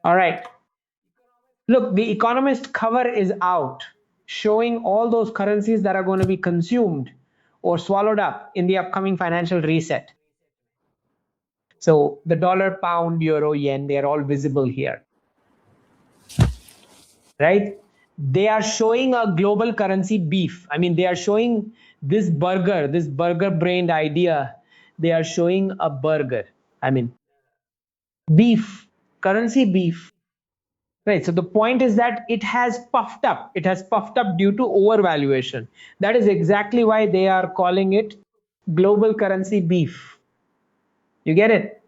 All right. Look, the Economist cover is out, showing all those currencies that are going to be consumed or swallowed up in the upcoming financial reset. So the dollar, pound, euro, yen, they are all visible here, right? They are showing a global currency beef. I mean, they are showing this burger brained idea. They are showing a burger. I mean, beef, currency beef. Right. So the point is that it has puffed up. It has puffed up due to overvaluation. That is exactly why they are calling it global currency beef. You get it?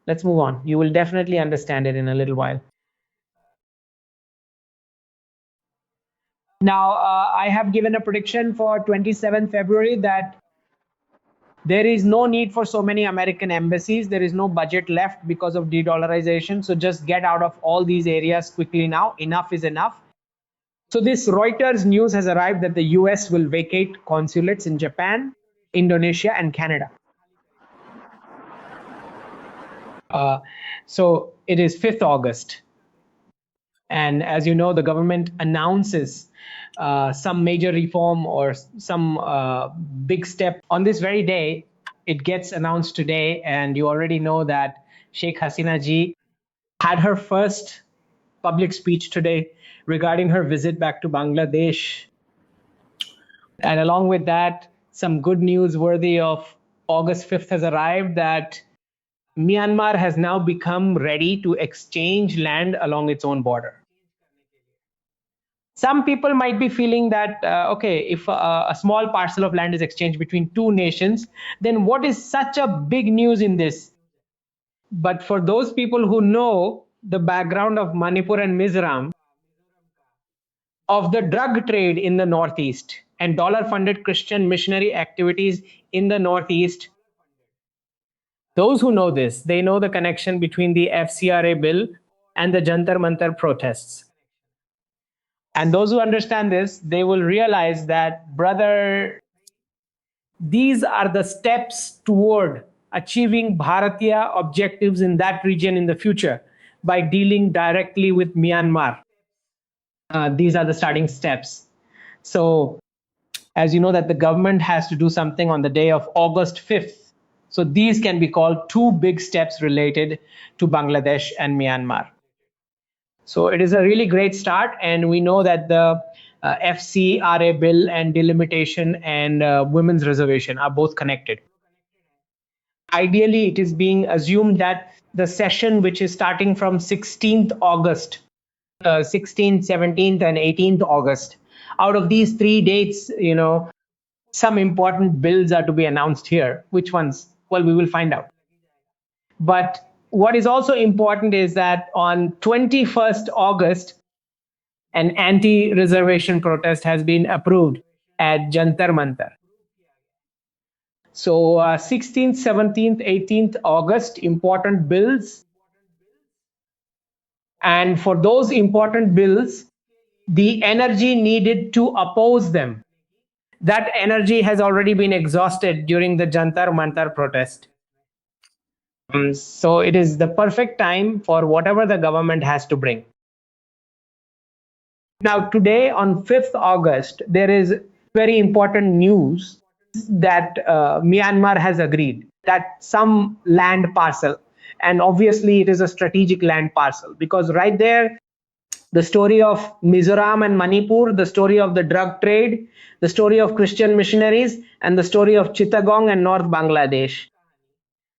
Let's move on. You will definitely understand it in a little while. Now, I have given a prediction for 27th February that there is no need for so many American embassies. There is no budget left because of de-dollarization. So just get out of all these areas quickly now. Enough is enough. So this Reuters news has arrived that the US will vacate consulates in Japan, Indonesia, and Canada. So it is 5th August. And as you know, the government announces some major reform or some big step on this very day. It gets announced today, and you already know that Sheikh Hasina ji had her first public speech today regarding her visit back to Bangladesh. And along with that, some good news worthy of August 5th has arrived that Myanmar has now become ready to exchange land along its own border. Some people might be feeling that, okay, if a small parcel of land is exchanged between two nations, then what is such a big news in this? But for those people who know the background of Manipur and Mizoram, of the drug trade in the Northeast and dollar funded Christian missionary activities in the Northeast, those who know this, they know the connection between the FCRA bill and the Jantar Mantar protests. And those who understand this, they will realize that, brother, these are the steps toward achieving Bharatiya objectives in that region in the future by dealing directly with Myanmar. These are the starting steps. So, as you know, that the government has to do something on the day of August 5th. So these can be called two big steps related to Bangladesh and Myanmar. So it is a really great start, and we know that the FCRA bill and delimitation and women's reservation are both connected. Ideally, it is being assumed that the session, which is starting from 16th August, 16th, 17th, and 18th August, out of these 3 dates, some important bills are to be announced here. Which ones? Well, we will find out. But what is also important is that on 21st August, an anti-reservation protest has been approved at Jantar Mantar. So 16th, 17th, 18th August, important bills. And for those important bills, the energy needed to oppose them, that energy has already been exhausted during the Jantar Mantar protest. So it is the perfect time for whatever the government has to bring. Now, today on 5th August, there is very important news that Myanmar has agreed that some land parcel, and obviously it is a strategic land parcel, because right there, the story of Mizoram and Manipur, the story of the drug trade, the story of Christian missionaries, and the story of Chittagong and North Bangladesh,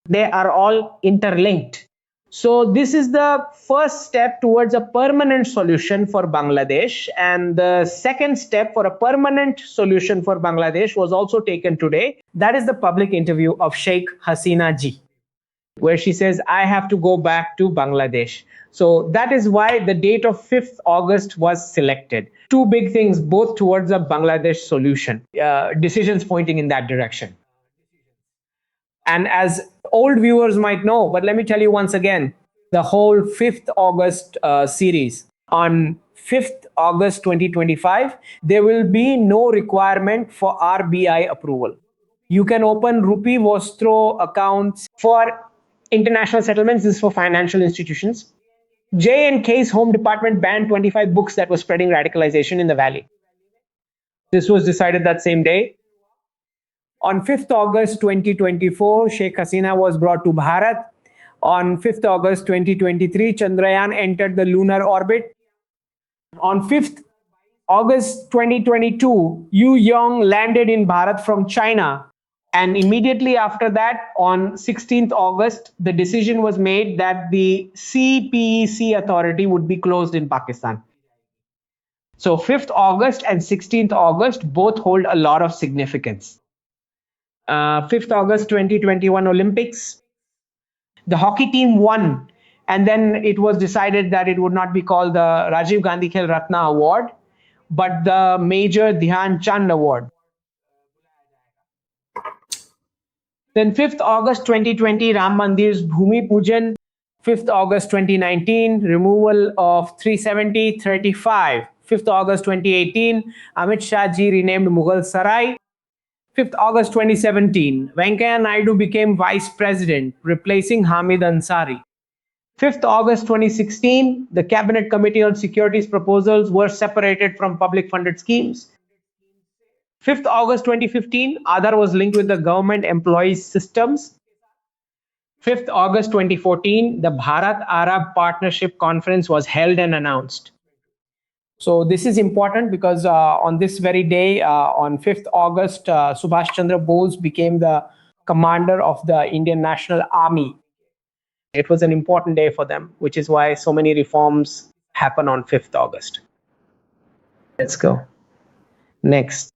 they are all interlinked. So this is the first step towards a permanent solution for Bangladesh. And the second step for a permanent solution for Bangladesh was also taken today. That is the public interview of Sheikh Hasina ji, where she says, I have to go back to Bangladesh. So that is why the date of 5th August was selected. Two big things, both towards a Bangladesh solution, decisions pointing in that direction. And as old viewers might know, but let me tell you once again, the whole 5th August series. On 5th August 2025, there will be no requirement for RBI approval. You can open Rupee Vostro accounts for international settlements. This is for financial institutions. J&K's Home Department banned 25 books that were spreading radicalization in the valley. This was decided that same day. On 5th August 2024, Sheikh Hasina was brought to Bharat. On 5th August 2023, Chandrayaan entered the lunar orbit. On 5th August 2022, Yu Yong landed in Bharat from China. And immediately after that, on 16th August, the decision was made that the CPEC authority would be closed in Pakistan. So 5th August and 16th August both hold a lot of significance. 5th August 2021 Olympics, the hockey team won, and then it was decided that it would not be called the Rajiv Gandhi Khel Ratna Award, but the Major Dhyan Chand Award. Then 5th August 2020, Ram Mandir's Bhumi Pujan. 5th August 2019, removal of 370-35. 5th August 2018, Amit Shah ji renamed Mughal Sarai. 5th August 2017, Venkaiah Naidu became Vice President, replacing Hamid Ansari. 5th August 2016, the Cabinet Committee on Securities proposals were separated from public funded schemes. 5th August 2015, Aadhaar was linked with the government employees systems. 5th August 2014, the Bharat Arab Partnership Conference was held and announced. So this is important because on this very day, on 5th August, Subhash Chandra Bose became the commander of the Indian National Army. It was an important day for them, which is why so many reforms happen on 5th August. Let's go. Next.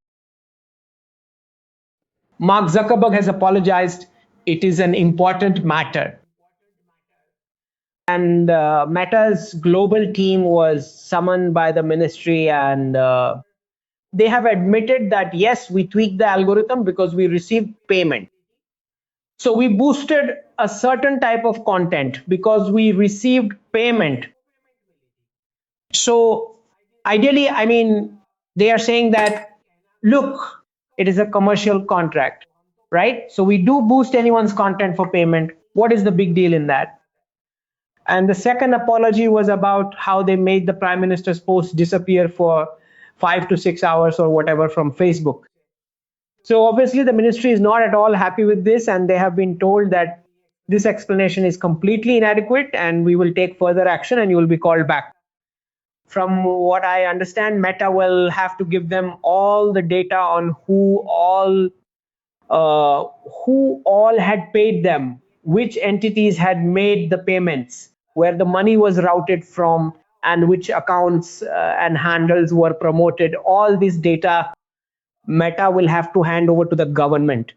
Mark Zuckerberg has apologized. It is an important matter. And Meta's global team was summoned by the ministry, and they have admitted that yes, we tweaked the algorithm because we received payment. So we boosted a certain type of content because we received payment. So ideally, I mean, they are saying that, look, it is a commercial contract, right? So we do boost anyone's content for payment. What is the big deal in that? And the second apology was about how they made the Prime Minister's post disappear for 5 to 6 hours or whatever from Facebook. So obviously the ministry is not at all happy with this, and they have been told that this explanation is completely inadequate and we will take further action and you will be called back. From what I understand, Meta will have to give them all the data on who all had paid them, which entities had made the payments, where the money was routed from, and which accounts and handles were promoted. All this data Meta will have to hand over to the government.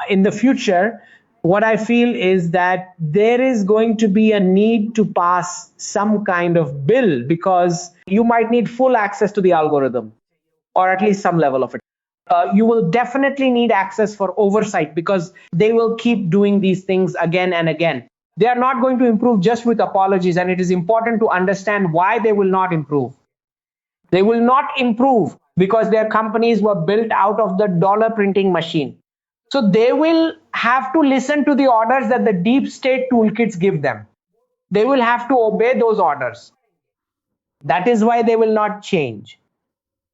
In the future, what I feel is that there is going to be a need to pass some kind of bill, because you might need full access to the algorithm, or at least some level of it. You will definitely need access for oversight, because they will keep doing these things again and again. They are not going to improve just with apologies, and it is important to understand why they will not improve. They will not improve because their companies were built out of the dollar printing machine. So they will have to listen to the orders that the deep state toolkits give them. They will have to obey those orders. That is why they will not change.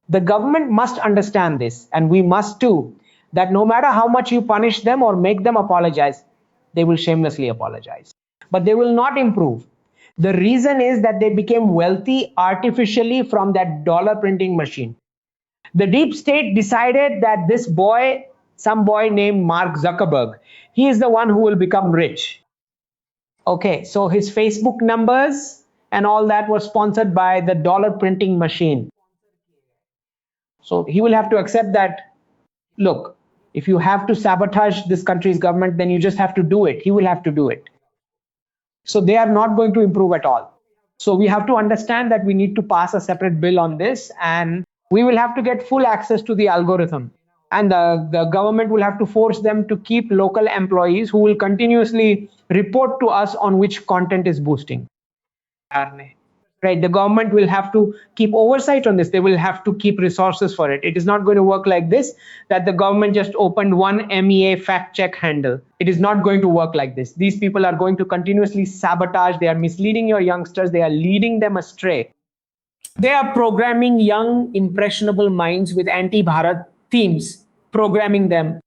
The government must understand this, and we must too, that no matter how much you punish them or make them apologize, they will shamelessly apologize. But they will not improve. The reason is that they became wealthy artificially from that dollar printing machine. The deep state decided that this boy, some boy named Mark Zuckerberg, he is the one who will become rich. Okay, so his Facebook numbers and all that was sponsored by the dollar printing machine. So he will have to accept that, look, if you have to sabotage this country's government, then you just have to do it. He will have to do it. So they are not going to improve at all. So we have to understand that we need to pass a separate bill on this, and we will have to get full access to the algorithm. And the government will have to force them to keep local employees who will continuously report to us on which content is boosting. right? The government will have to keep oversight on this. They will have to keep resources for it. It is not going to work like this, that the government just opened one MEA fact check handle. It is not going to work like this. These people are going to continuously sabotage. They are misleading your youngsters. They are leading them astray. They are programming young impressionable minds with anti-Bharat themes, programming them,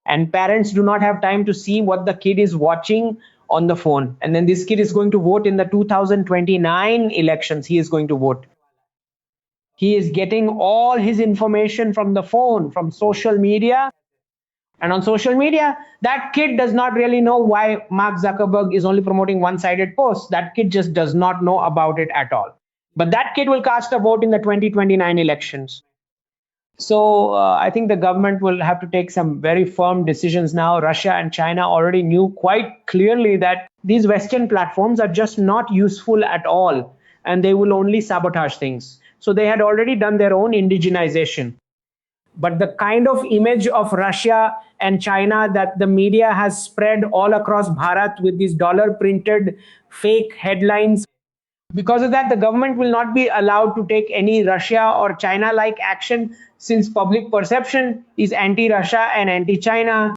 and parents do not have time to see what the kid is watching on the phone. And then this kid is going to vote in the 2029 elections. He is going to vote. He is getting all his information from the phone, from social media. And on social media, that kid does not really know why Mark Zuckerberg is only promoting one-sided posts. That kid just does not know about it at all. But that kid will cast a vote in the 2029 elections. So I think the government will have to take some very firm decisions now. Russia and China already knew quite clearly that these Western platforms are just not useful at all, and they will only sabotage things. So they had already done their own indigenization. But the kind of image of Russia and China that the media has spread all across Bharat with these dollar printed fake headlines, because of that, the government will not be allowed to take any Russia or China like action, since public perception is anti-Russia and anti-China.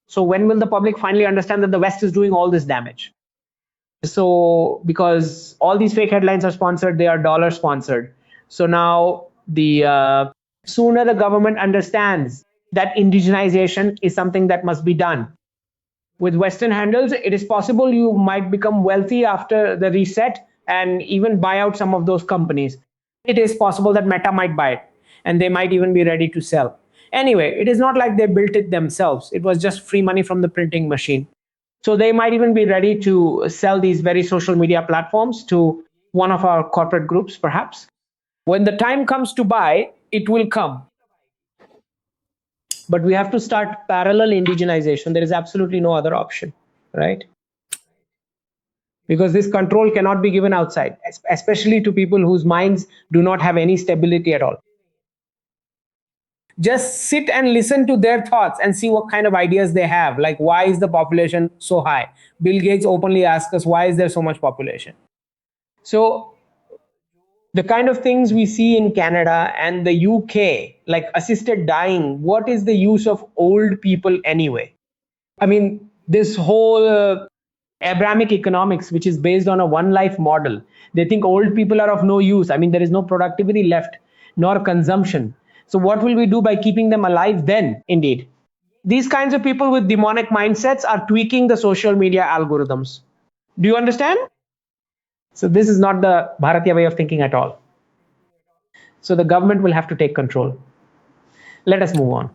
So when will the public finally understand that the West is doing all this damage? So because all these fake headlines are sponsored, they are dollar sponsored. So now the sooner the government understands that indigenization is something that must be done. With Western handles, it is possible you might become wealthy after the reset and even buy out some of those companies. It is possible that Meta might buy it and they might even be ready to sell. Anyway, it is not like they built it themselves. It was just free money from the printing machine. So they might even be ready to sell these very social media platforms to one of our corporate groups, perhaps. When the time comes to buy, it will come. But we have to start parallel indigenization. There is absolutely no other option, right? Because this control cannot be given outside, especially to people whose minds do not have any stability at all. Just sit and listen to their thoughts and see what kind of ideas they have. Like, why is the population so high? Bill Gates openly asked us, why is there so much population? So the kind of things we see in Canada and the UK, like assisted dying, what is the use of old people anyway? I mean, this whole Abrahamic economics, which is based on a one life model, they think old people are of no use. I mean, there is no productivity left, nor consumption. So, what will we do by keeping them alive then? Indeed. These kinds of people with demonic mindsets are tweaking the social media algorithms. Do you understand? So, this is not the Bharatiya way of thinking at all. So, the government will have to take control. Let us move on.